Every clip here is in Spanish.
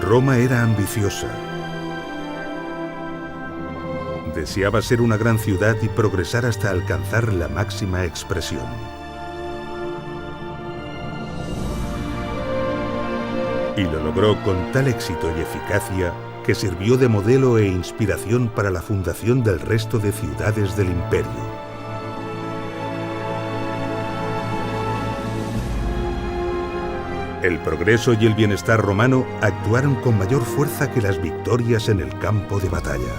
Roma era ambiciosa. Deseaba ser una gran ciudad y progresar hasta alcanzar la máxima expresión. Y lo logró con tal éxito y eficacia que sirvió de modelo e inspiración para la fundación del resto de ciudades del imperio. El progreso y el bienestar romano actuaron con mayor fuerza que las victorias en el campo de batalla.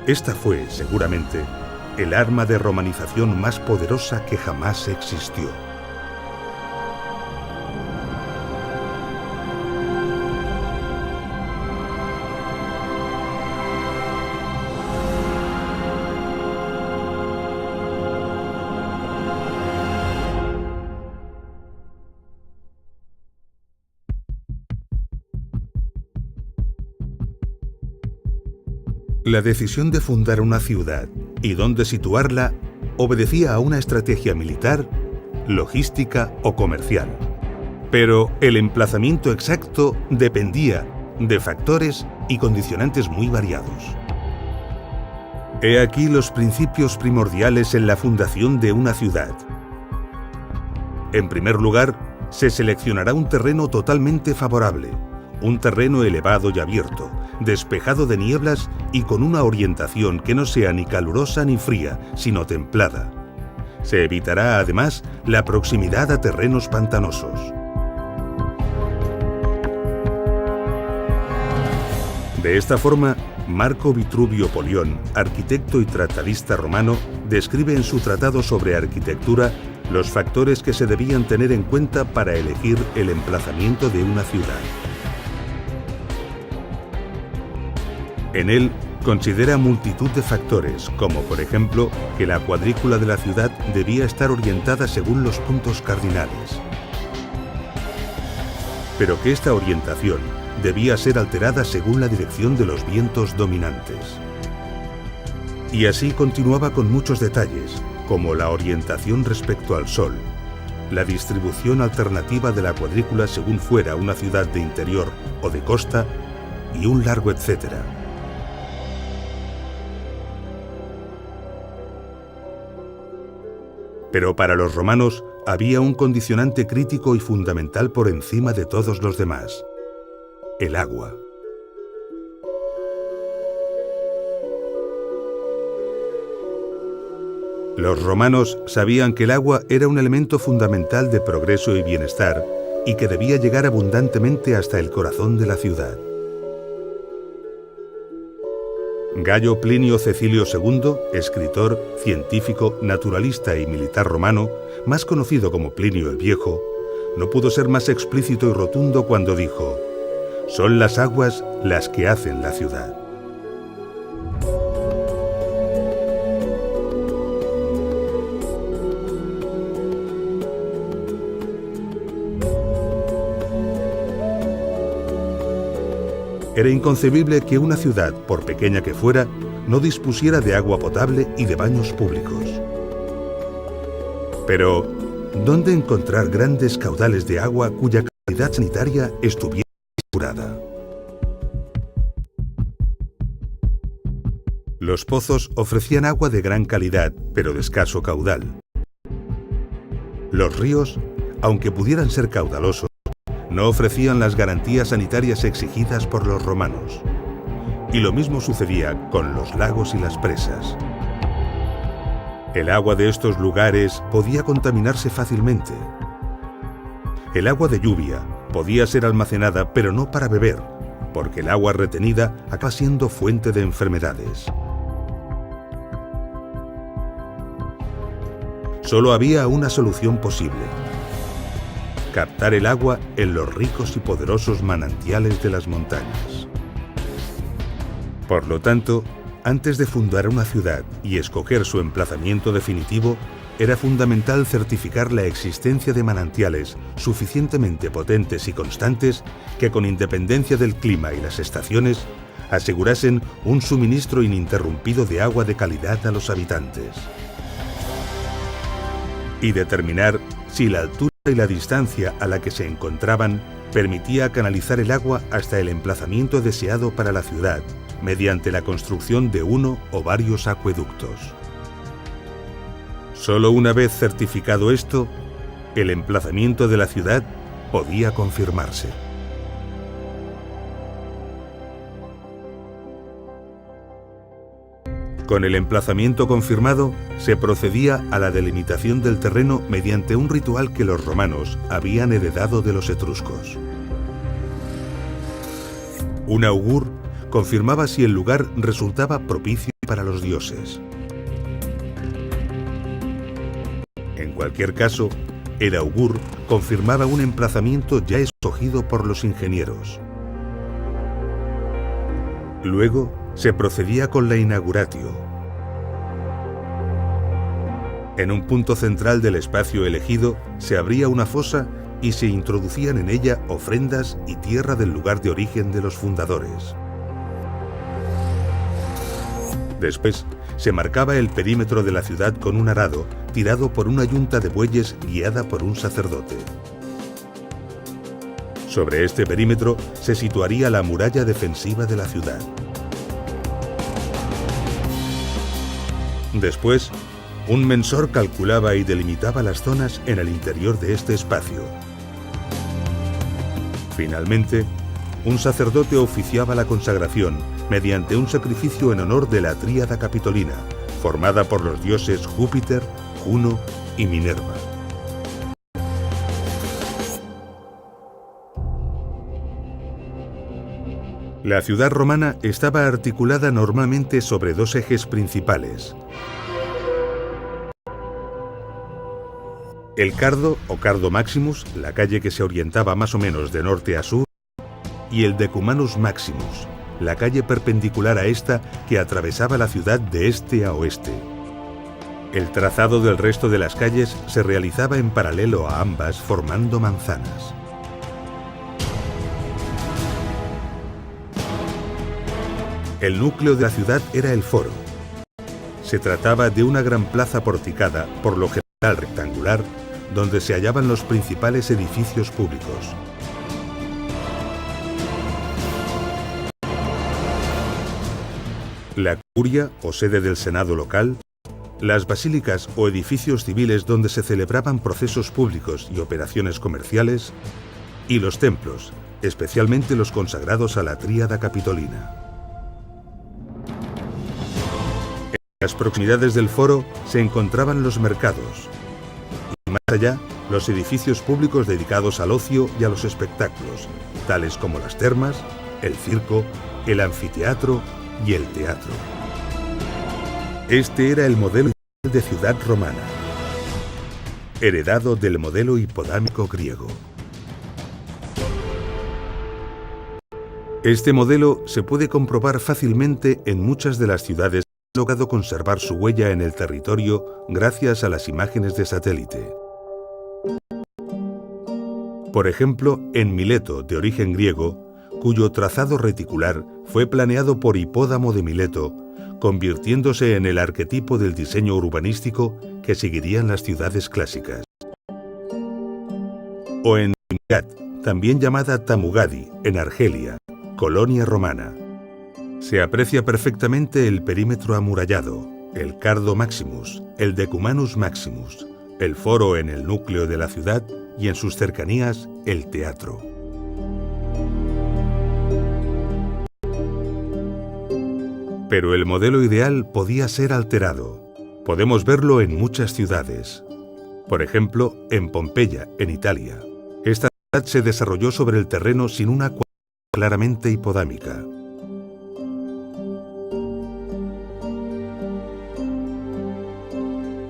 Esta fue, seguramente, el arma de romanización más poderosa que jamás existió. La decisión de fundar una ciudad y dónde situarla obedecía a una estrategia militar, logística o comercial. Pero el emplazamiento exacto dependía de factores y condicionantes muy variados. He aquí los principios primordiales en la fundación de una ciudad. En primer lugar, se seleccionará un terreno totalmente favorable, un terreno elevado y abierto, despejado de nieblas y con una orientación que no sea ni calurosa ni fría, sino templada. Se evitará además la proximidad a terrenos pantanosos. De esta forma, Marco Vitruvio Polión, arquitecto y tratadista romano, describe en su tratado sobre arquitectura los factores que se debían tener en cuenta para elegir el emplazamiento de una ciudad. En él considera multitud de factores, como por ejemplo que la cuadrícula de la ciudad debía estar orientada según los puntos cardinales, pero que esta orientación debía ser alterada según la dirección de los vientos dominantes. Y así continuaba con muchos detalles, como la orientación respecto al sol, la distribución alternativa de la cuadrícula según fuera una ciudad de interior o de costa, y un largo etcétera. Pero para los romanos había un condicionante crítico y fundamental por encima de todos los demás: el agua. Los romanos sabían que el agua era un elemento fundamental de progreso y bienestar y que debía llegar abundantemente hasta el corazón de la ciudad. Gayo Plinio Cecilio II, escritor, científico, naturalista y militar romano, más conocido como Plinio el Viejo, no pudo ser más explícito y rotundo cuando dijo: «Son las aguas las que hacen la ciudad». Era inconcebible que una ciudad, por pequeña que fuera, no dispusiera de agua potable y de baños públicos. Pero, ¿dónde encontrar grandes caudales de agua cuya calidad sanitaria estuviera asegurada? Los pozos ofrecían agua de gran calidad, pero de escaso caudal. Los ríos, aunque pudieran ser caudalosos, no ofrecían las garantías sanitarias exigidas por los romanos. Y lo mismo sucedía con los lagos y las presas. El agua de estos lugares podía contaminarse fácilmente. El agua de lluvia podía ser almacenada, pero no para beber, porque el agua retenida acaba siendo fuente de enfermedades. Solo había una solución posible: captar el agua en los ricos y poderosos manantiales de las montañas. Por lo tanto, antes de fundar una ciudad y escoger su emplazamiento definitivo, era fundamental certificar la existencia de manantiales suficientemente potentes y constantes que, con independencia del clima y las estaciones, asegurasen un suministro ininterrumpido de agua de calidad a los habitantes. Y determinar si la altura y la distancia a la que se encontraban permitía canalizar el agua hasta el emplazamiento deseado para la ciudad, mediante la construcción de uno o varios acueductos. Solo una vez certificado esto, el emplazamiento de la ciudad podía confirmarse. Con el emplazamiento confirmado, se procedía a la delimitación del terreno mediante un ritual que los romanos habían heredado de los etruscos. Un augur confirmaba si el lugar resultaba propicio para los dioses. En cualquier caso, el augur confirmaba un emplazamiento ya escogido por los ingenieros. Luego, se procedía con la inauguratio. En un punto central del espacio elegido se abría una fosa y se introducían en ella ofrendas y tierra del lugar de origen de los fundadores. Después, se marcaba el perímetro de la ciudad con un arado tirado por una yunta de bueyes guiada por un sacerdote. Sobre este perímetro se situaría la muralla defensiva de la ciudad. Después, un mensor calculaba y delimitaba las zonas en el interior de este espacio. Finalmente, un sacerdote oficiaba la consagración mediante un sacrificio en honor de la tríada capitolina, formada por los dioses Júpiter, Juno y Minerva. La ciudad romana estaba articulada normalmente sobre dos ejes principales: el Cardo o Cardo Maximus, la calle que se orientaba más o menos de norte a sur, y el Decumanus Maximus, la calle perpendicular a esta que atravesaba la ciudad de este a oeste. El trazado del resto de las calles se realizaba en paralelo a ambas, formando manzanas. El núcleo de la ciudad era el foro. Se trataba de una gran plaza porticada, por lo general rectangular, donde se hallaban los principales edificios públicos. La curia o sede del senado local, las basílicas o edificios civiles donde se celebraban procesos públicos y operaciones comerciales, y los templos, especialmente los consagrados a la tríada capitolina. En las proximidades del foro se encontraban los mercados, y más allá, los edificios públicos dedicados al ocio y a los espectáculos, tales como las termas, el circo, el anfiteatro y el teatro. Este era el modelo de ciudad romana, heredado del modelo hipodámico griego. Este modelo se puede comprobar fácilmente en muchas de las ciudades que han logrado conservar su huella en el territorio gracias a las imágenes de satélite. Por ejemplo, en Mileto, de origen griego, cuyo trazado reticular fue planeado por Hipódamo de Mileto, convirtiéndose en el arquetipo del diseño urbanístico que seguirían las ciudades clásicas. O en Timigat, también llamada Tamugadi, en Argelia, colonia romana. Se aprecia perfectamente el perímetro amurallado, el Cardo Maximus, el Decumanus Maximus, el foro en el núcleo de la ciudad y en sus cercanías el teatro. Pero el modelo ideal podía ser alterado. Podemos verlo en muchas ciudades. Por ejemplo, en Pompeya, en Italia. Esta ciudad se desarrolló sobre el terreno sin una cuadra claramente hipodámica.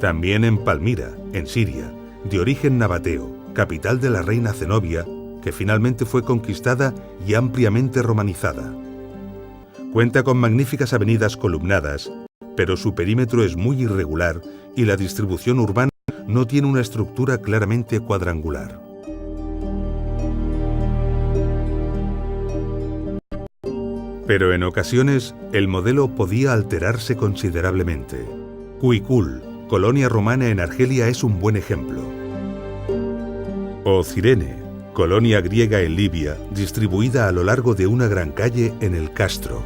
También en Palmira, en Siria, de origen nabateo, capital de la reina Zenobia, que finalmente fue conquistada y ampliamente romanizada. Cuenta con magníficas avenidas columnadas, pero su perímetro es muy irregular y la distribución urbana no tiene una estructura claramente cuadrangular. Pero en ocasiones el modelo podía alterarse considerablemente. Cuicul, colonia romana en Argelia, es un buen ejemplo. O Cirene, colonia griega en Libia, distribuida a lo largo de una gran calle en el Castro.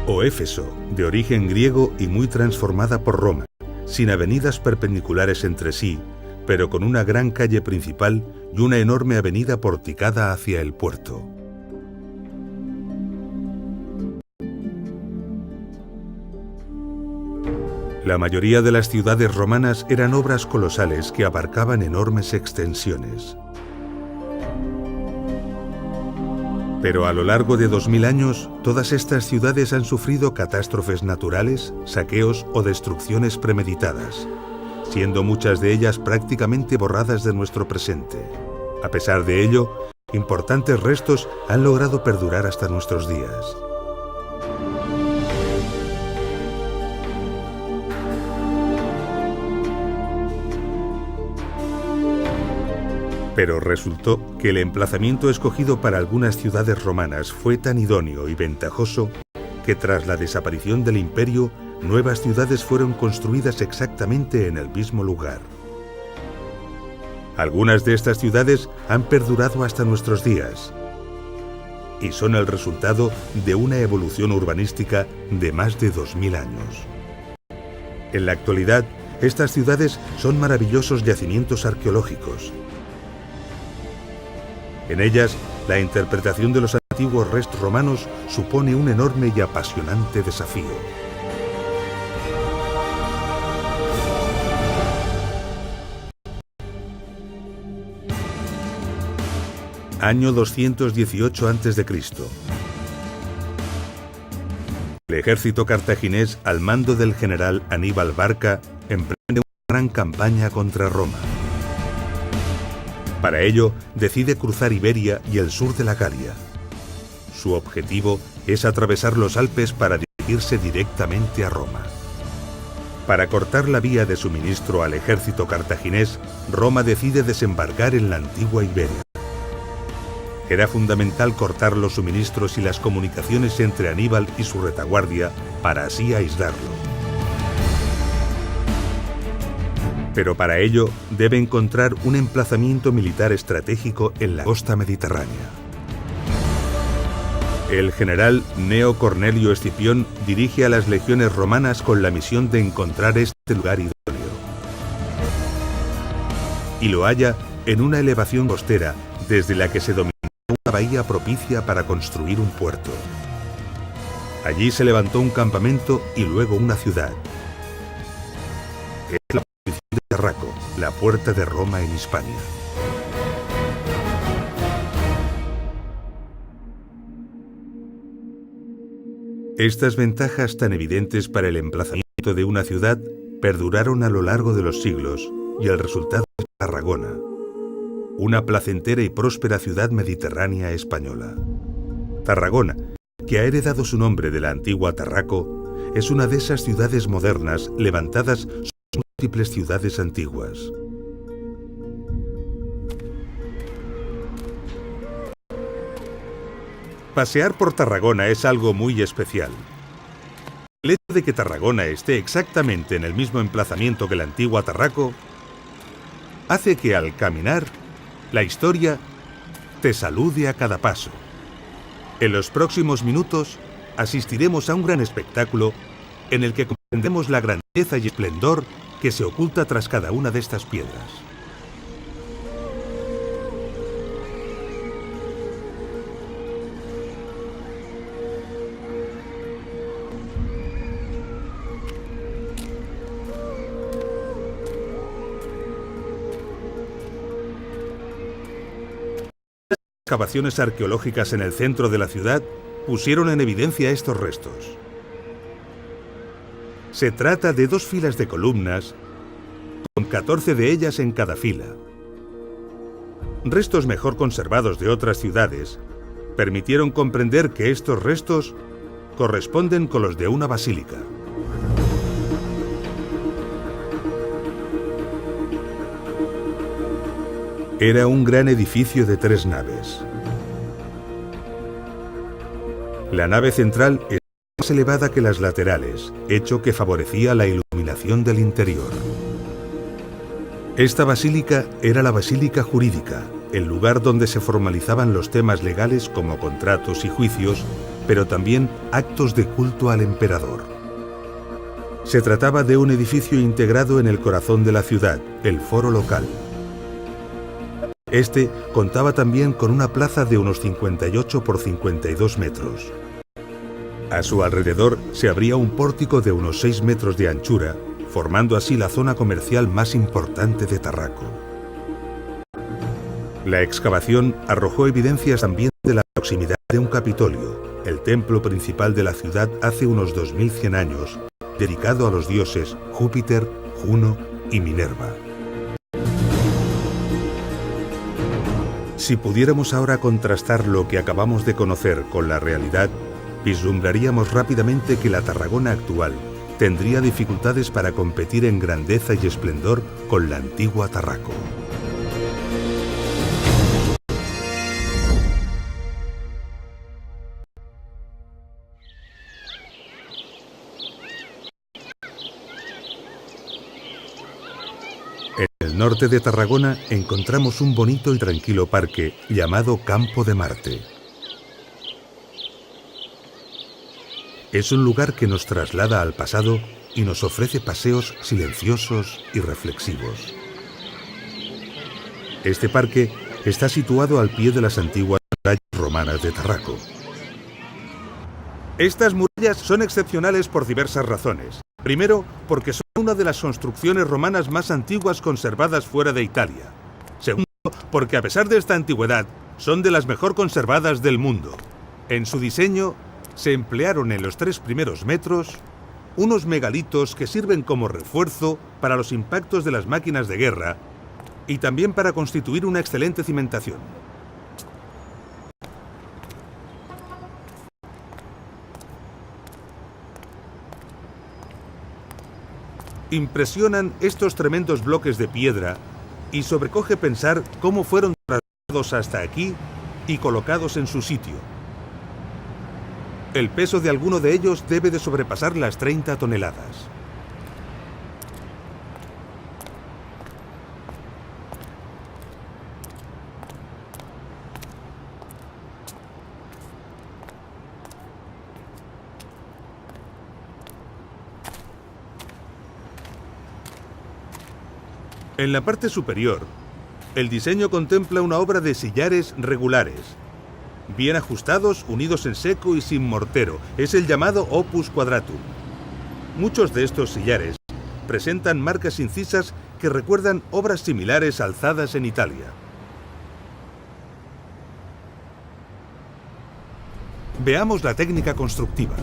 O Éfeso, de origen griego y muy transformada por Roma, sin avenidas perpendiculares entre sí, pero con una gran calle principal y una enorme avenida porticada hacia el puerto. La mayoría de las ciudades romanas eran obras colosales que abarcaban enormes extensiones. Pero a lo largo de 2000 años, todas estas ciudades han sufrido catástrofes naturales, saqueos o destrucciones premeditadas, siendo muchas de ellas prácticamente borradas de nuestro presente. A pesar de ello, importantes restos han logrado perdurar hasta nuestros días. Pero resultó que el emplazamiento escogido para algunas ciudades romanas fue tan idóneo y ventajoso que tras la desaparición del imperio, nuevas ciudades fueron construidas exactamente en el mismo lugar. Algunas de estas ciudades han perdurado hasta nuestros días y son el resultado de una evolución urbanística de más de 2000 años. En la actualidad, estas ciudades son maravillosos yacimientos arqueológicos. En ellas, la interpretación de los antiguos restos romanos supone un enorme y apasionante desafío. Año 218 a.C. El ejército cartaginés, al mando del general Aníbal Barca, emprende una gran campaña contra Roma. Para ello, decide cruzar Iberia y el sur de la Galia. Su objetivo es atravesar los Alpes para dirigirse directamente a Roma. Para cortar la vía de suministro al ejército cartaginés, Roma decide desembarcar en la antigua Iberia. Era fundamental cortar los suministros y las comunicaciones entre Aníbal y su retaguardia para así aislarlo. Pero para ello debe encontrar un emplazamiento militar estratégico en la costa mediterránea. El general Cneo Cornelio Escipión dirige a las legiones romanas con la misión de encontrar este lugar idóneo. Y lo halla en una elevación costera desde la que se domina una bahía propicia para construir un puerto. Allí se levantó un campamento y luego una ciudad. Es la posición de Tarraco, la puerta de Roma en Hispania. Estas ventajas tan evidentes para el emplazamiento de una ciudad perduraron a lo largo de los siglos y el resultado es Tarragona, una placentera y próspera ciudad mediterránea española. Tarragona, que ha heredado su nombre de la antigua Tarraco, es una de esas ciudades modernas levantadas sobre múltiples ciudades antiguas. Pasear por Tarragona es algo muy especial. El hecho de que Tarragona esté exactamente en el mismo emplazamiento que la antigua Tarraco hace que al caminar, la historia te salude a cada paso. En los próximos minutos asistiremos a un gran espectáculo en el que comprendemos la grandeza y esplendor que se oculta tras cada una de estas piedras. Excavaciones arqueológicas en el centro de la ciudad pusieron en evidencia estos restos. Se trata de 2 filas de columnas, con 14 de ellas en cada fila. Restos mejor conservados de otras ciudades permitieron comprender que estos restos corresponden con los de una basílica. Era un gran edificio de 3 naves. La nave central es más elevada que las laterales, hecho que favorecía la iluminación del interior. Esta basílica era la Basílica Jurídica, el lugar donde se formalizaban los temas legales como contratos y juicios, pero también actos de culto al emperador. Se trataba de un edificio integrado en el corazón de la ciudad, el foro local. Este contaba también con una plaza de unos 58 por 52 metros. A su alrededor se abría un pórtico de unos 6 metros de anchura, formando así la zona comercial más importante de Tarraco. La excavación arrojó evidencias también de la proximidad de un Capitolio, el templo principal de la ciudad hace unos 2100 años, dedicado a los dioses Júpiter, Juno y Minerva. Si pudiéramos ahora contrastar lo que acabamos de conocer con la realidad, vislumbraríamos rápidamente que la Tarragona actual tendría dificultades para competir en grandeza y esplendor con la antigua Tarraco. En el norte de Tarragona encontramos un bonito y tranquilo parque llamado Campo de Marte. Es un lugar que nos traslada al pasado y nos ofrece paseos silenciosos y reflexivos. Este parque está situado al pie de las antiguas murallas romanas de Tarraco. Estas murallas son excepcionales por diversas razones. Primero, porque son una de las construcciones romanas más antiguas conservadas fuera de Italia. Segundo, porque a pesar de esta antigüedad, son de las mejor conservadas del mundo. En su diseño se emplearon en los 3 primeros metros unos megalitos que sirven como refuerzo para los impactos de las máquinas de guerra y también para constituir una excelente cimentación. Impresionan estos tremendos bloques de piedra y sobrecoge pensar cómo fueron trasladados hasta aquí y colocados en su sitio. El peso de alguno de ellos debe de sobrepasar las 30 toneladas. En la parte superior, el diseño contempla una obra de sillares regulares, bien ajustados, unidos en seco y sin mortero. Es el llamado opus quadratum. Muchos de estos sillares presentan marcas incisas que recuerdan obras similares alzadas en Italia. Veamos la técnica constructiva.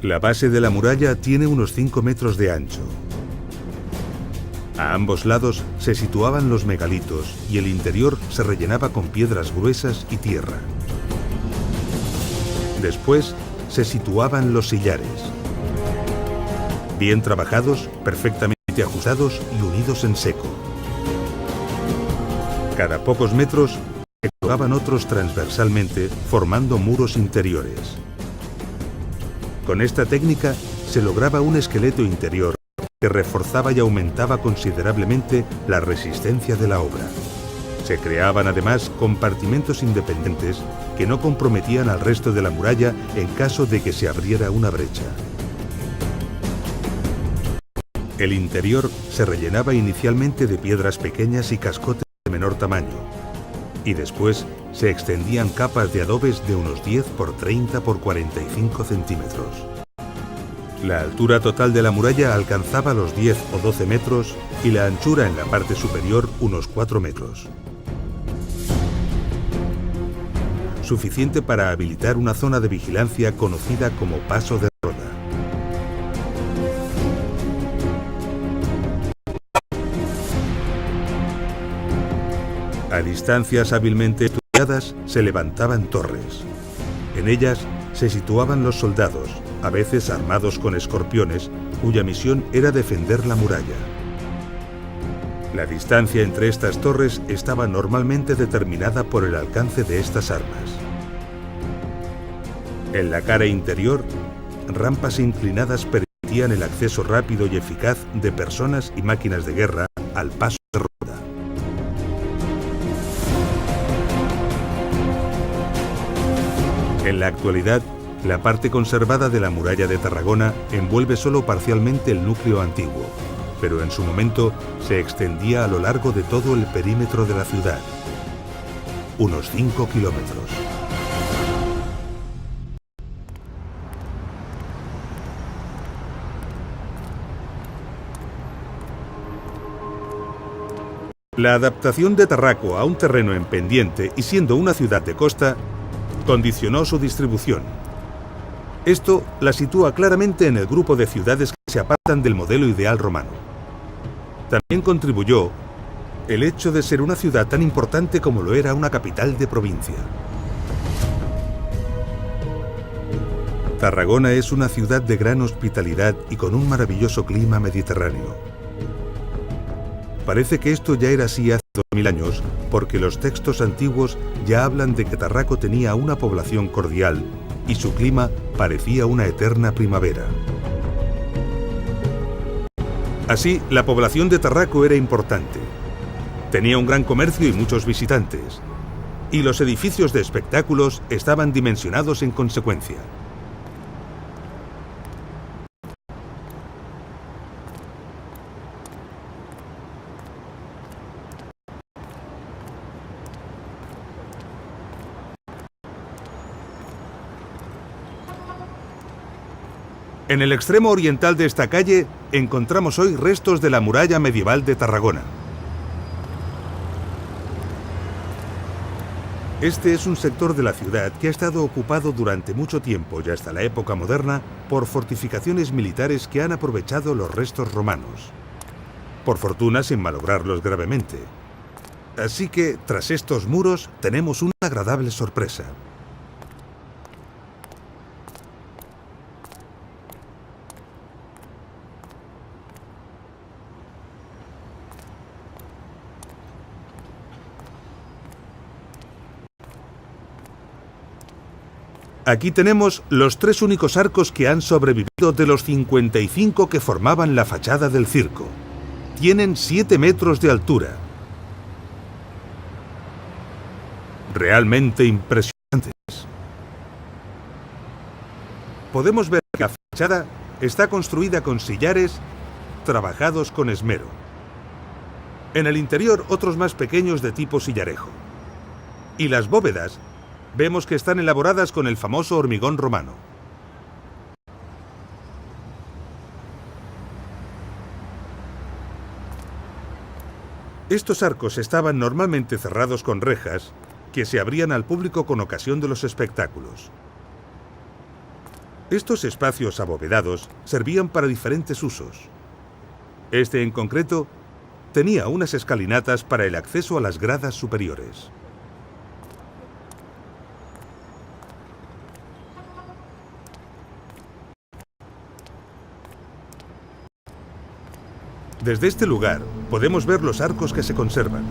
La base de la muralla tiene unos 5 metros de ancho. A ambos lados se situaban los megalitos y el interior se rellenaba con piedras gruesas y tierra. Después se situaban los sillares, bien trabajados, perfectamente ajustados y unidos en seco. Cada pocos metros se colocaban otros transversalmente, formando muros interiores. Con esta técnica se lograba un esqueleto interior que reforzaba y aumentaba considerablemente la resistencia de la obra. Se creaban además compartimentos independientes que no comprometían al resto de la muralla en caso de que se abriera una brecha. El interior se rellenaba inicialmente de piedras pequeñas y cascotes de menor tamaño, y después se extendían capas de adobes de unos 10 por 30 por 45 centímetros. La altura total de la muralla alcanzaba los 10 o 12 metros y la anchura en la parte superior unos 4 metros. Suficiente para habilitar una zona de vigilancia conocida como Paso de Roda. A distancias hábilmente estudiadas se levantaban torres. En ellas se situaban los soldados, a veces armados con escorpiones, cuya misión era defender la muralla. La distancia entre estas torres estaba normalmente determinada por el alcance de estas armas. En la cara interior, rampas inclinadas permitían permitían el acceso rápido y eficaz de personas y máquinas de guerra al paso de ronda. En la actualidad, la parte conservada de la muralla de Tarragona envuelve solo parcialmente el núcleo antiguo, pero en su momento se extendía a lo largo de todo el perímetro de la ciudad, unos 5 kilómetros. La adaptación de Tarraco a un terreno en pendiente y siendo una ciudad de costa, condicionó su distribución. Esto la sitúa claramente en el grupo de ciudades que se apartan del modelo ideal romano. También contribuyó el hecho de ser una ciudad tan importante como lo era una capital de provincia. Tarragona es una ciudad de gran hospitalidad y con un maravilloso clima mediterráneo. Parece que esto ya era así hace 2000 años, porque los textos antiguos ya hablan de que Tarraco tenía una población cordial y su clima parecía una eterna primavera. Así, la población de Tarraco era importante. Tenía un gran comercio y muchos visitantes, y los edificios de espectáculos estaban dimensionados en consecuencia. En el extremo oriental de esta calle encontramos hoy restos de la muralla medieval de Tarragona. Este es un sector de la ciudad que ha estado ocupado durante mucho tiempo y hasta la época moderna por fortificaciones militares que han aprovechado los restos romanos. Por fortuna sin malograrlos gravemente. Así que, tras estos muros, tenemos una agradable sorpresa. Aquí tenemos los 3 únicos arcos que han sobrevivido de los 55 que formaban la fachada del circo. Tienen 7 metros de altura. Realmente impresionantes. Podemos ver que la fachada está construida con sillares trabajados con esmero. En el interior otros más pequeños de tipo sillarejo. Y las bóvedas vemos que están elaboradas con el famoso hormigón romano. Estos arcos estaban normalmente cerrados con rejas que se abrían al público con ocasión de los espectáculos. Estos espacios abovedados servían para diferentes usos. Este en concreto tenía unas escalinatas para el acceso a las gradas superiores. Desde este lugar podemos ver los arcos que se conservan.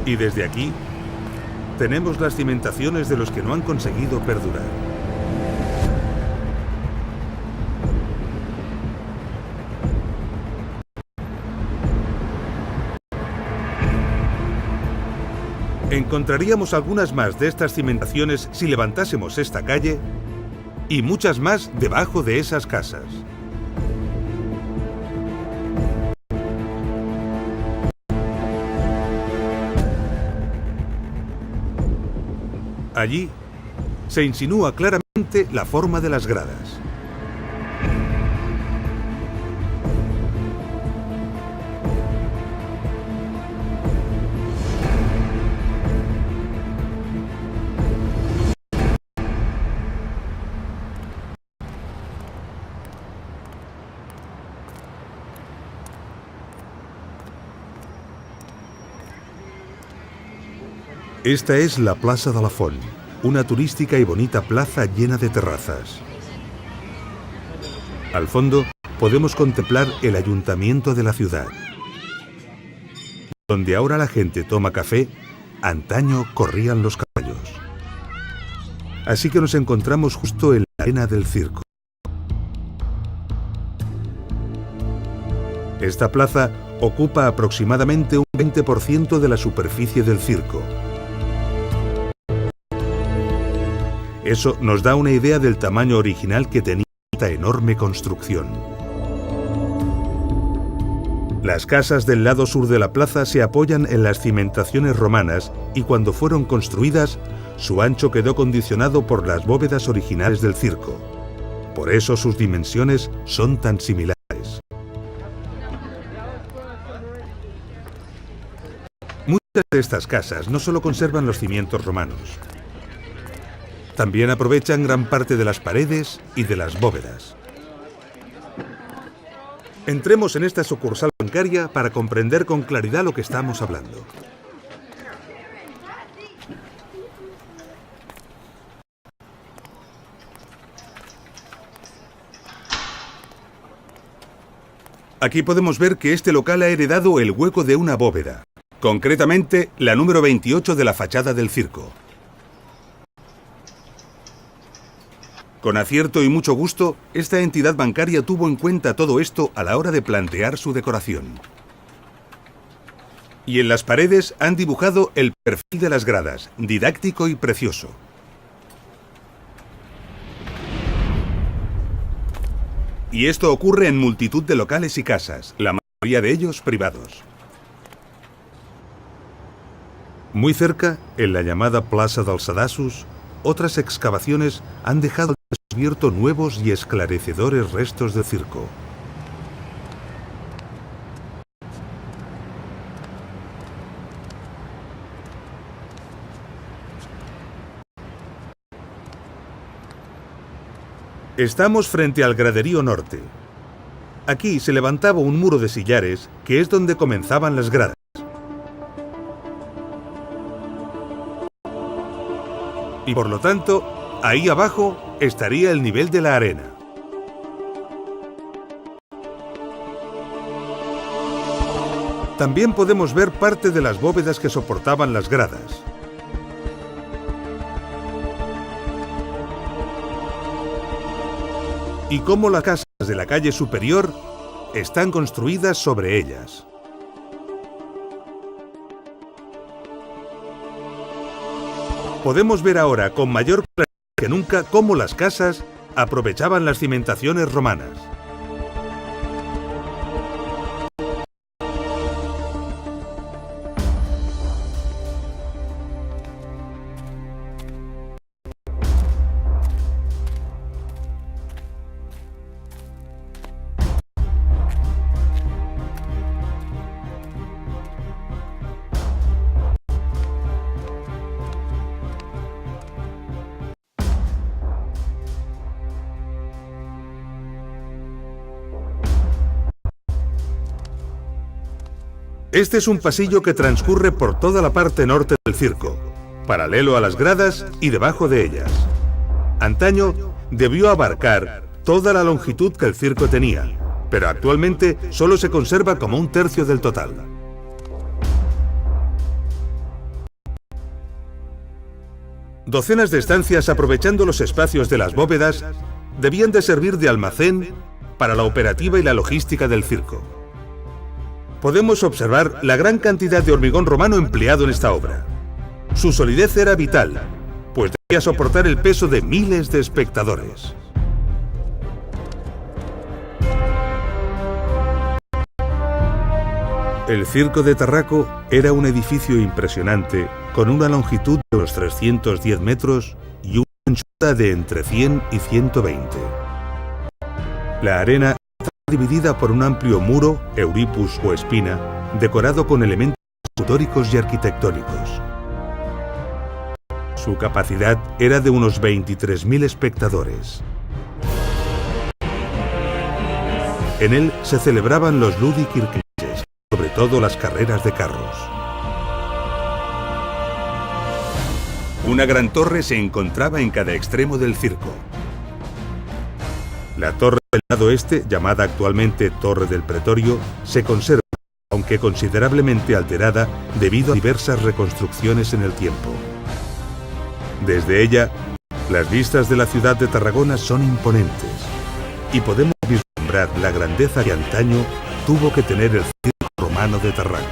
Y desde aquí tenemos las cimentaciones de los que no han conseguido perdurar. Encontraríamos algunas más de estas cimentaciones si levantásemos esta calle y muchas más debajo de esas casas. Allí se insinúa claramente la forma de las gradas. Esta es la Plaza de la Font, una turística y bonita plaza llena de terrazas. Al fondo podemos contemplar el ayuntamiento de la ciudad. Donde ahora la gente toma café, antaño corrían los caballos. Así que nos encontramos justo en la la arena del circo. Esta plaza ocupa aproximadamente un 20% de la superficie del circo. Eso nos da una idea del tamaño original que tenía esta enorme construcción. Las casas del lado sur de la plaza se apoyan en las cimentaciones romanas y cuando fueron construidas, su ancho quedó condicionado por las bóvedas originales del circo. Por eso sus dimensiones son tan similares. Muchas de estas casas no solo conservan los cimientos romanos, también aprovechan gran parte de las paredes y de las bóvedas. Entremos en esta sucursal bancaria para comprender con claridad lo que estamos hablando. Aquí podemos ver que este local ha heredado el hueco de una bóveda, concretamente la número 28 de la fachada del circo. Con acierto y mucho gusto, esta entidad bancaria tuvo en cuenta todo esto a la hora de plantear su decoración. Y en las paredes han dibujado el perfil de las gradas, didáctico y precioso. Y esto ocurre en multitud de locales y casas, la mayoría de ellos privados. Muy cerca, en la llamada Plaça dels Sedassos, otras excavaciones han dejado al descubierto nuevos y esclarecedores restos de circo. Estamos frente al graderío norte. Aquí se levantaba un muro de sillares, que es donde comenzaban las gradas. Y por lo tanto, ahí abajo estaría el nivel de la arena. También podemos ver parte de las bóvedas que soportaban las gradas. Y cómo las casas de la calle superior están construidas sobre ellas. Podemos ver ahora con mayor claridad que nunca cómo las casas aprovechaban las cimentaciones romanas. Este es un pasillo que transcurre por toda la parte norte del circo, paralelo a las gradas y debajo de ellas. Antaño debió abarcar toda la longitud que el circo tenía, pero actualmente solo se conserva como un tercio del total. Docenas de estancias aprovechando los espacios de las bóvedas debían de servir de almacén para la operativa y la logística del circo. Podemos observar la gran cantidad de hormigón romano empleado en esta obra. Su solidez era vital, pues debía soportar el peso de miles de espectadores. El Circo de Tarraco era un edificio impresionante con una longitud de unos 310 metros y una anchura de entre 100 y 120. La arena dividida por un amplio muro, euripus o espina, decorado con elementos escultóricos y arquitectónicos. Su capacidad era de unos 23.000 espectadores. En él se celebraban los Ludikirkliches, sobre todo las carreras de carros. Una gran torre se encontraba en cada extremo del circo. La torre del lado este, llamada actualmente Torre del Pretorio, se conserva, aunque considerablemente alterada debido a diversas reconstrucciones en el tiempo. Desde ella, Las vistas de la ciudad de Tarragona son imponentes y podemos vislumbrar la grandeza que antaño tuvo que tener el circo romano de Tarraco.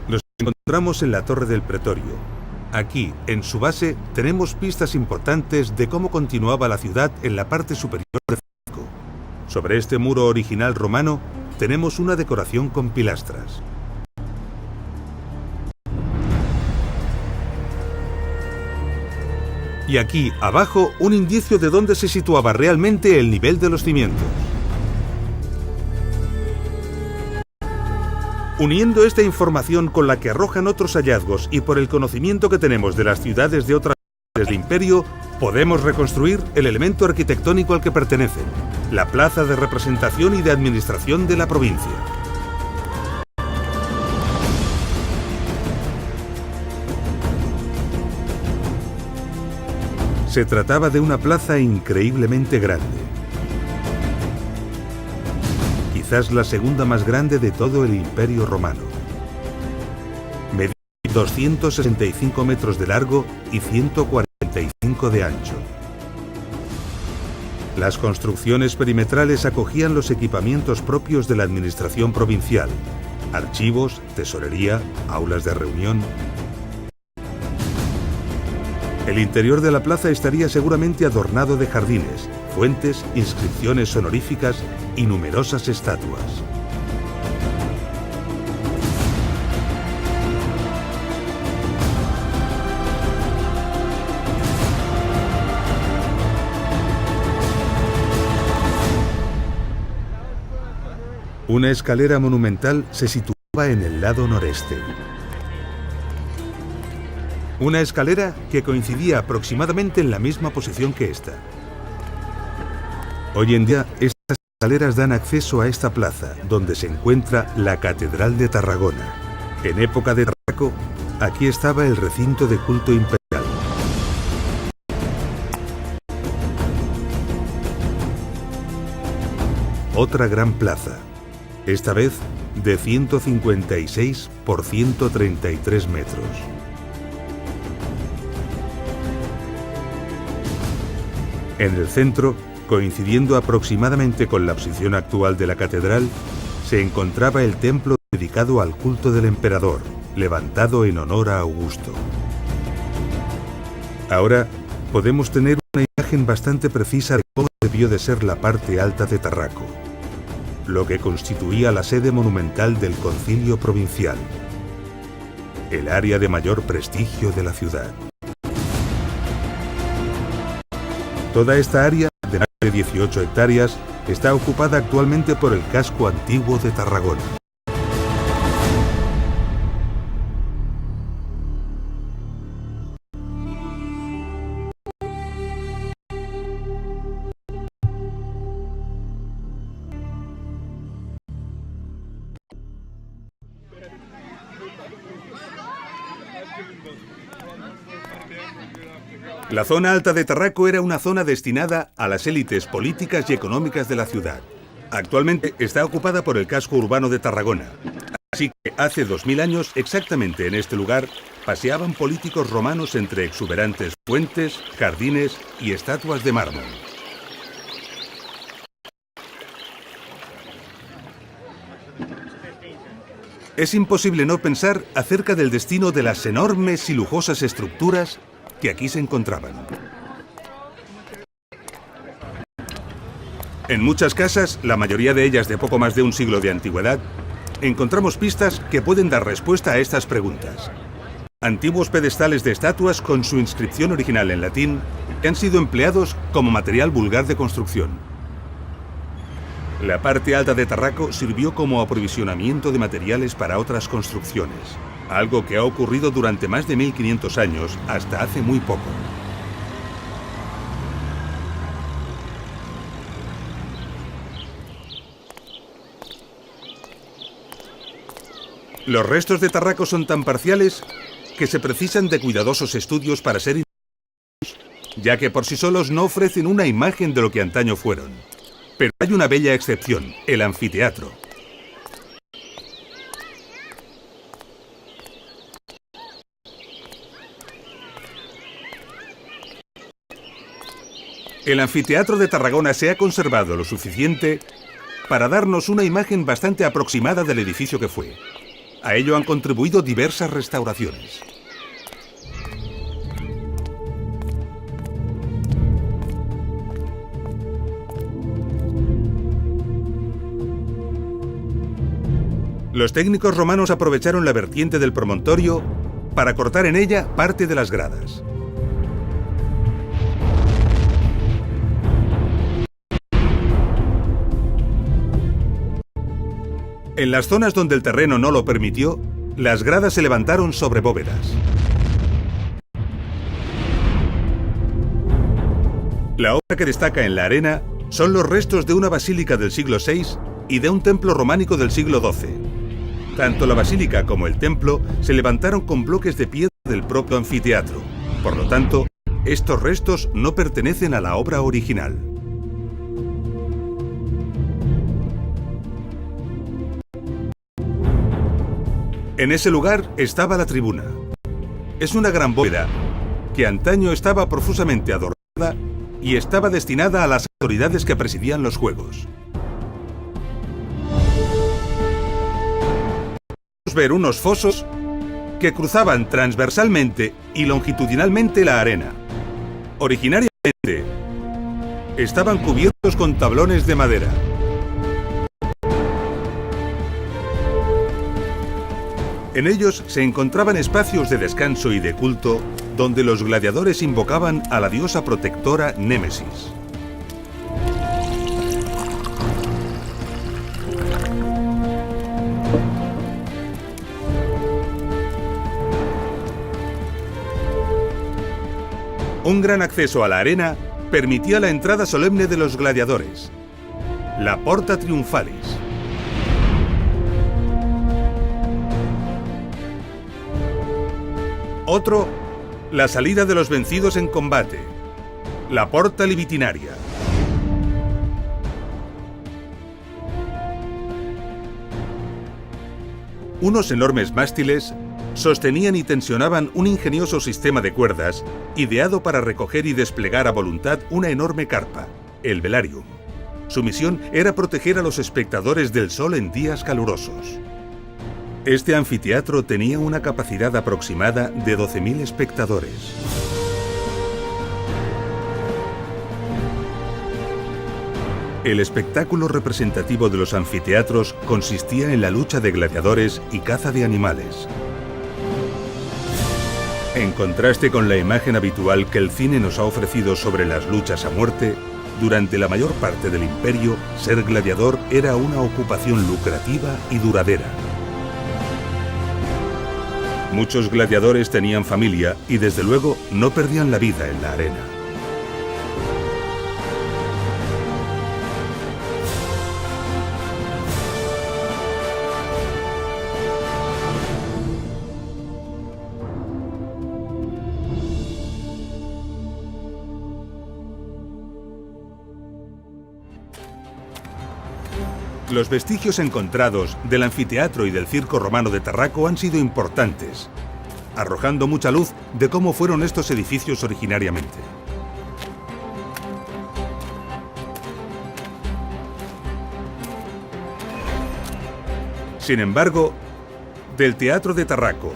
Nos encontramos en la Torre del Pretorio. Aquí, en su base, tenemos pistas importantes de cómo continuaba la ciudad en la parte superior del circo. Sobre este muro original romano, tenemos una decoración con pilastras. Y aquí, abajo, un indicio de dónde se situaba realmente el nivel de los cimientos. Uniendo esta información con la que arrojan otros hallazgos y por el conocimiento que tenemos de las ciudades de otras partes del imperio, podemos reconstruir el elemento arquitectónico al que pertenecen, la plaza de representación y de administración de la provincia. Se trataba de una plaza increíblemente grande. Quizás la segunda más grande de todo el Imperio Romano. Medía 265 metros de largo y 145 de ancho. Las construcciones perimetrales acogían los equipamientos propios de la administración provincial: archivos, tesorería, aulas de reunión. El interior de la plaza estaría seguramente adornado de jardines, fuentes, inscripciones honoríficas y numerosas estatuas. Una escalera monumental se situaba en el lado noreste. Una escalera que coincidía aproximadamente en la misma posición que esta. Hoy en día, estas escaleras dan acceso a esta plaza, donde se encuentra la Catedral de Tarragona. En época de Tarraco, aquí estaba el recinto de culto imperial. Otra gran plaza, esta vez de 156 por 133 metros. En el centro, coincidiendo aproximadamente con la posición actual de la catedral, se encontraba el templo dedicado al culto del emperador, levantado en honor a Augusto. Ahora podemos tener una imagen bastante precisa de cómo debió de ser la parte alta de Tarraco, lo que constituía la sede monumental del concilio provincial, el área de mayor prestigio de la ciudad. Toda esta área, de más de 18 hectáreas, está ocupada actualmente por el casco antiguo de Tarragona. La zona alta de Tarraco era una zona destinada a las élites políticas y económicas de la ciudad. Actualmente está ocupada por el casco urbano de Tarragona. Así que hace 2000 años, exactamente en este lugar, paseaban políticos romanos entre exuberantes fuentes, jardines y estatuas de mármol. Es imposible no pensar acerca del destino de las enormes y lujosas estructuras que aquí se encontraban. En muchas casas, la mayoría de ellas de poco más de un siglo de antigüedad, encontramos pistas que pueden dar respuesta a estas preguntas. Antiguos pedestales de estatuas con su inscripción original en latín que han sido empleados como material vulgar de construcción. La parte alta de Tarraco sirvió como aprovisionamiento de materiales para otras construcciones, algo que ha ocurrido durante más de 1500 años hasta hace muy poco. Los restos de Tarraco son tan parciales que se precisan de cuidadosos estudios para ser ya que por sí solos no ofrecen una imagen de lo que antaño fueron. Pero hay una bella excepción, el anfiteatro. El anfiteatro de Tarragona se ha conservado lo suficiente para darnos una imagen bastante aproximada del edificio que fue. A ello han contribuido diversas restauraciones. Los técnicos romanos aprovecharon la vertiente del promontorio para cortar en ella parte de las gradas. En las zonas donde el terreno no lo permitió, las gradas se levantaron sobre bóvedas. La obra que destaca en la arena son los restos de una basílica del siglo VI y de un templo románico del siglo XII. Tanto la basílica como el templo se levantaron con bloques de piedra del propio anfiteatro. Por lo tanto, estos restos no pertenecen a la obra original. En ese lugar estaba la tribuna. Es una gran bóveda que antaño estaba profusamente adornada y estaba destinada a las autoridades que presidían los juegos. Podemos ver unos fosos que cruzaban transversalmente y longitudinalmente la arena. Originariamente estaban cubiertos con tablones de madera. En ellos se encontraban espacios de descanso y de culto donde los gladiadores invocaban a la diosa protectora Némesis. Un gran acceso a la arena permitía la entrada solemne de los gladiadores, la Porta Triumphalis. Otro, la salida de los vencidos en combate, la Porta Libitinaria. Unos enormes mástiles sostenían y tensionaban un ingenioso sistema de cuerdas ideado para recoger y desplegar a voluntad una enorme carpa, el velarium. Su misión era proteger a los espectadores del sol en días calurosos. Este anfiteatro tenía una capacidad aproximada de 12.000 espectadores. El espectáculo representativo de los anfiteatros consistía en la lucha de gladiadores y caza de animales. En contraste con la imagen habitual que el cine nos ha ofrecido sobre las luchas a muerte, durante la mayor parte del imperio, ser gladiador era una ocupación lucrativa y duradera. Muchos gladiadores tenían familia y desde luego no perdían la vida en la arena. Los vestigios encontrados del anfiteatro y del circo romano de Tarraco han sido importantes, arrojando mucha luz de cómo fueron estos edificios originariamente. Sin embargo, del Teatro de Tarraco,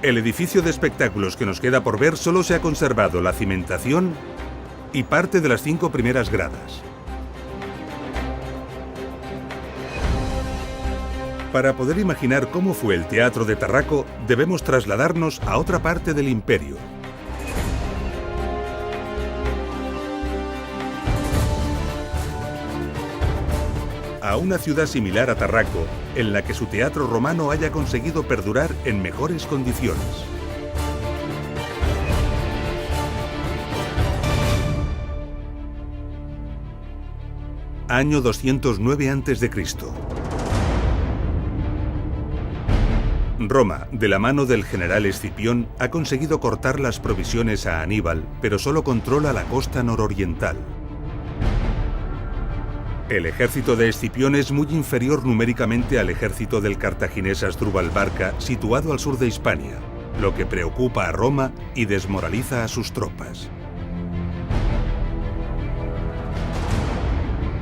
el edificio de espectáculos que nos queda por ver, solo se ha conservado la cimentación y parte de las 5 primeras gradas. Para poder imaginar cómo fue el Teatro de Tarraco, debemos trasladarnos a otra parte del imperio. A una ciudad similar a Tarraco, en la que su teatro romano haya conseguido perdurar en mejores condiciones. Año 209 a.C. Roma, de la mano del general Escipión, ha conseguido cortar las provisiones a Aníbal, pero solo controla la costa nororiental. El ejército de Escipión es muy inferior numéricamente al ejército del cartaginés Asdrúbal Barca, situado al sur de Hispania, lo que preocupa a Roma y desmoraliza a sus tropas.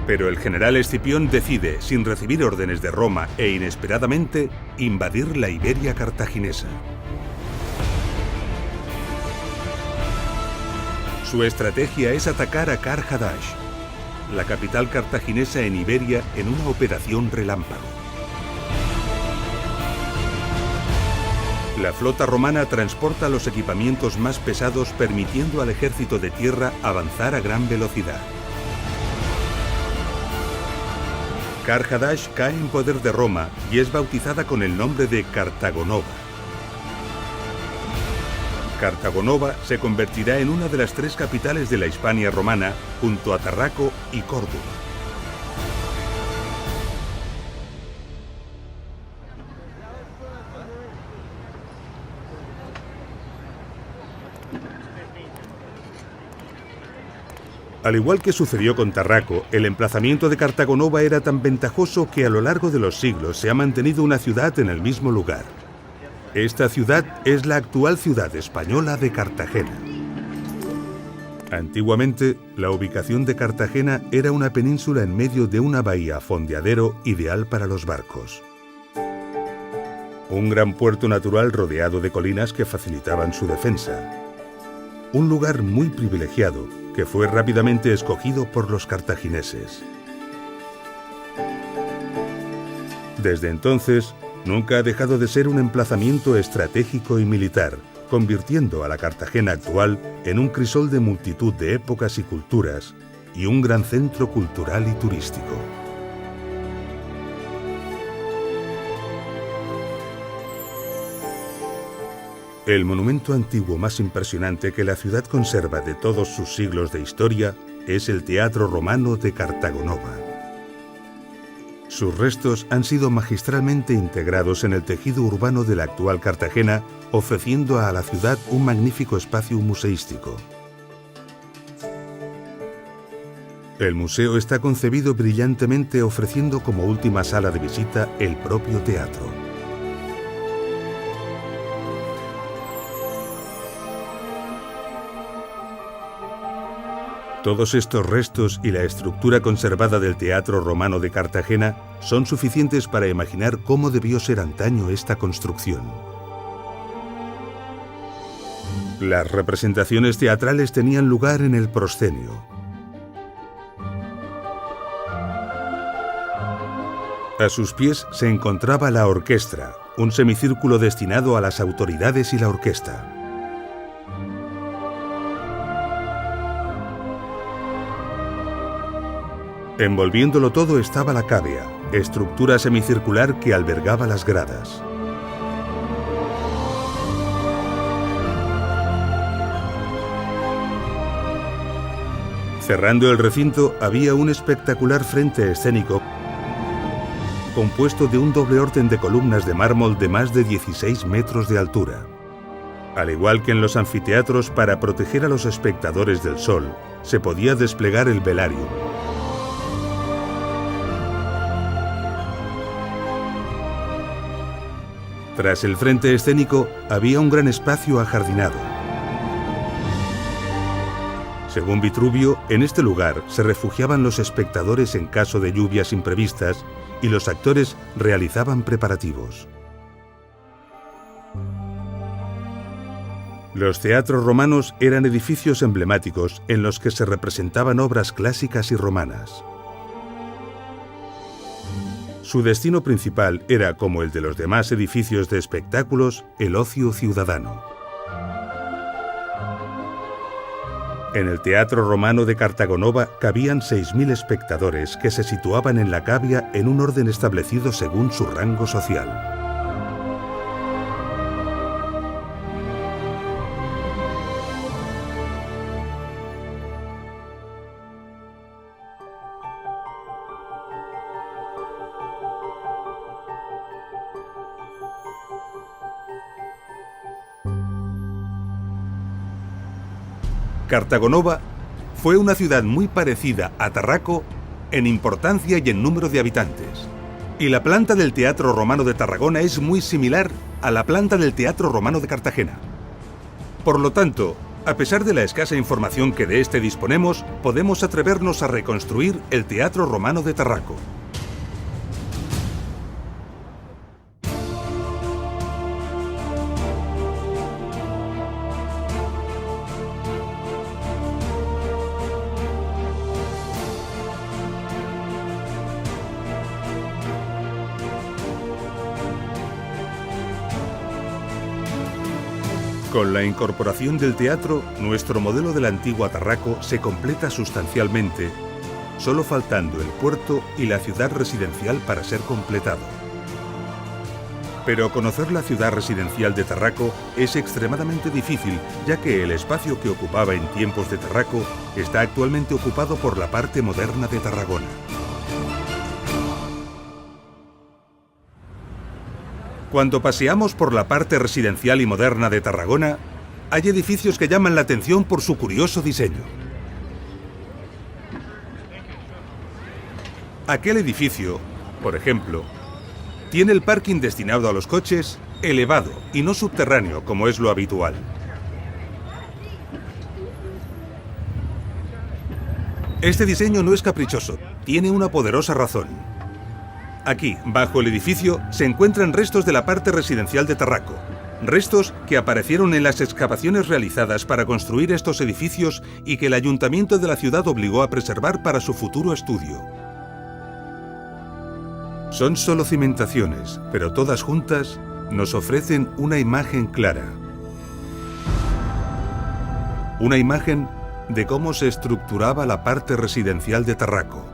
Pero el general Escipión decide, sin recibir órdenes de Roma e inesperadamente, invadir la Iberia cartaginesa. Su estrategia es atacar a Carhadash, la capital cartaginesa en Iberia, en una operación relámpago. La flota romana transporta los equipamientos más pesados, permitiendo al ejército de tierra avanzar a gran velocidad. Carhadash cae en poder de Roma y es bautizada con el nombre de Cartagonova. Cartagonova se convertirá en una de las 3 capitales de la Hispania romana, junto a Tarraco y Córdoba. Al igual que sucedió con Tarraco, el emplazamiento de Cartagonova era tan ventajoso que a lo largo de los siglos se ha mantenido una ciudad en el mismo lugar. Esta ciudad es la actual ciudad española de Cartagena. Antiguamente, la ubicación de Cartagena era una península en medio de una bahía fondeadero ideal para los barcos. Un gran puerto natural rodeado de colinas que facilitaban su defensa. Un lugar muy privilegiado que fue rápidamente escogido por los cartagineses. Desde entonces, nunca ha dejado de ser un emplazamiento estratégico y militar, convirtiendo a la Cartagena actual en un crisol de multitud de épocas y culturas y un gran centro cultural y turístico. El monumento antiguo más impresionante que la ciudad conserva de todos sus siglos de historia es el Teatro Romano de Cartagonova. Sus restos han sido magistralmente integrados en el tejido urbano de la actual Cartagena, ofreciendo a la ciudad un magnífico espacio museístico. El museo está concebido brillantemente, ofreciendo como última sala de visita el propio teatro. Todos estos restos y la estructura conservada del Teatro Romano de Cartagena son suficientes para imaginar cómo debió ser antaño esta construcción. Las representaciones teatrales tenían lugar en el proscenio. A sus pies se encontraba la orquestra, un semicírculo destinado a las autoridades y la orquesta. Envolviéndolo todo estaba la cavea, estructura semicircular que albergaba las gradas. Cerrando el recinto había un espectacular frente escénico compuesto de un doble orden de columnas de mármol de más de 16 metros de altura. Al igual que en los anfiteatros, para proteger a los espectadores del sol, se podía desplegar el velarium. Tras el frente escénico había un gran espacio ajardinado. Según Vitruvio, en este lugar se refugiaban los espectadores en caso de lluvias imprevistas y los actores realizaban preparativos. Los teatros romanos eran edificios emblemáticos en los que se representaban obras clásicas y romanas. Su destino principal era, como el de los demás edificios de espectáculos, el ocio ciudadano. En el Teatro Romano de Cartagonova cabían 6.000 espectadores que se situaban en la cavea en un orden establecido según su rango social. Cartagonova fue una ciudad muy parecida a Tarraco en importancia y en número de habitantes. Y la planta del Teatro Romano de Tarragona es muy similar a la planta del Teatro Romano de Cartagena. Por lo tanto, a pesar de la escasa información que de este disponemos, podemos atrevernos a reconstruir el Teatro Romano de Tarraco. Con la incorporación del teatro, nuestro modelo de la antigua Tarraco se completa sustancialmente, solo faltando el puerto y la ciudad residencial para ser completado. Pero conocer la ciudad residencial de Tarraco es extremadamente difícil, ya que el espacio que ocupaba en tiempos de Tarraco está actualmente ocupado por la parte moderna de Tarragona. Cuando paseamos por la parte residencial y moderna de Tarragona, hay edificios que llaman la atención por su curioso diseño. Aquel edificio, por ejemplo, tiene el parking destinado a los coches elevado y no subterráneo como es lo habitual. Este diseño no es caprichoso, tiene una poderosa razón. Aquí, bajo el edificio, se encuentran restos de la parte residencial de Tarraco. Restos que aparecieron en las excavaciones realizadas para construir estos edificios y que el ayuntamiento de la ciudad obligó a preservar para su futuro estudio. Son solo cimentaciones, pero todas juntas nos ofrecen una imagen clara. Una imagen de cómo se estructuraba la parte residencial de Tarraco.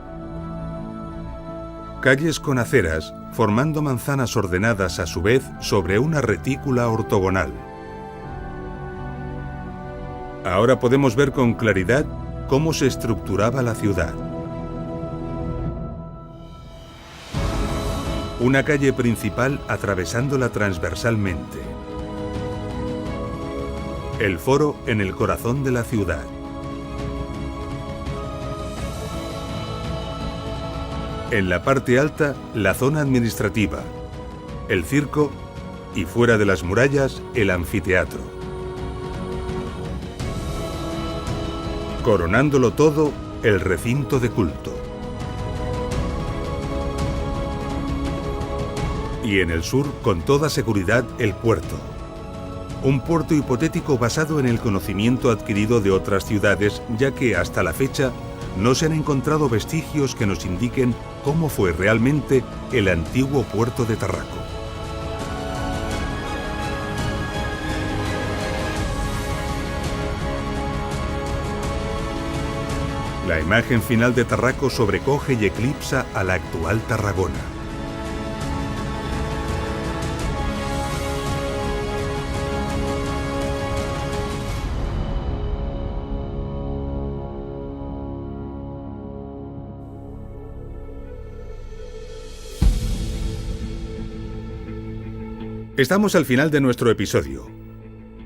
Calles con aceras, formando manzanas ordenadas a su vez sobre una retícula ortogonal. Ahora podemos ver con claridad cómo se estructuraba la ciudad. Una calle principal atravesándola transversalmente. El foro en el corazón de la ciudad. En la parte alta, la zona administrativa, el circo y fuera de las murallas, el anfiteatro. Coronándolo todo, el recinto de culto. Y en el sur, con toda seguridad, el puerto. Un puerto hipotético basado en el conocimiento adquirido de otras ciudades, ya que hasta la fecha no se han encontrado vestigios que nos indiquen cómo fue realmente el antiguo puerto de Tarraco. La imagen final de Tarraco sobrecoge y eclipsa a la actual Tarragona. Estamos al final de nuestro episodio.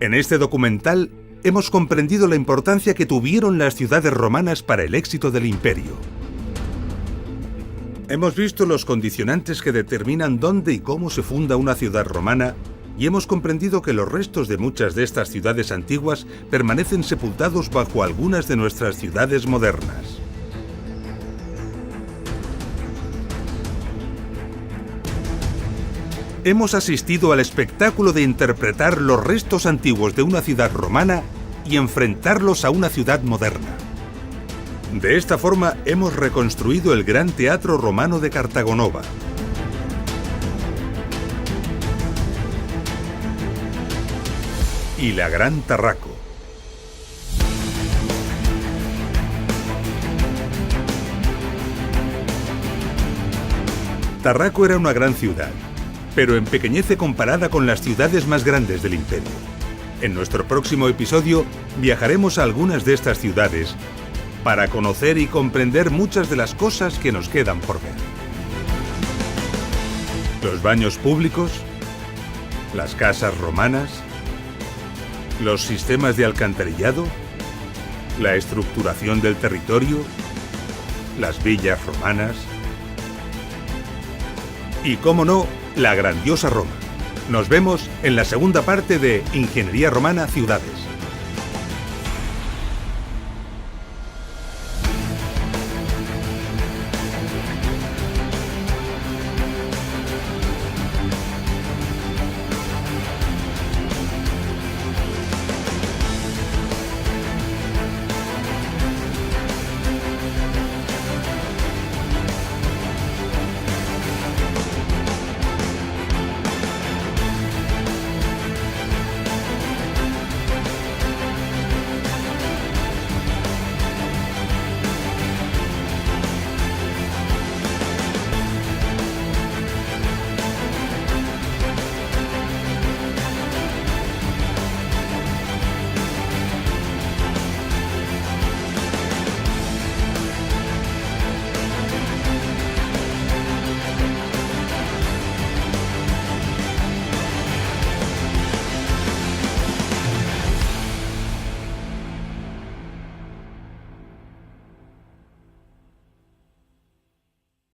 En este documental hemos comprendido la importancia que tuvieron las ciudades romanas para el éxito del imperio. Hemos visto los condicionantes que determinan dónde y cómo se funda una ciudad romana y hemos comprendido que los restos de muchas de estas ciudades antiguas permanecen sepultados bajo algunas de nuestras ciudades modernas. Hemos asistido al espectáculo de interpretar los restos antiguos de una ciudad romana y enfrentarlos a una ciudad moderna. De esta forma hemos reconstruido el Gran Teatro Romano de Cartagonova. Y la Gran Tarraco. Tarraco era una gran ciudad, pero empequeñece comparada con las ciudades más grandes del imperio. En nuestro próximo episodio viajaremos a algunas de estas ciudades para conocer y comprender muchas de las cosas que nos quedan por ver. Los baños públicos, las casas romanas, los sistemas de alcantarillado, la estructuración del territorio, las villas romanas y, cómo no, la grandiosa Roma. Nos vemos en la segunda parte de Ingeniería Romana Ciudades.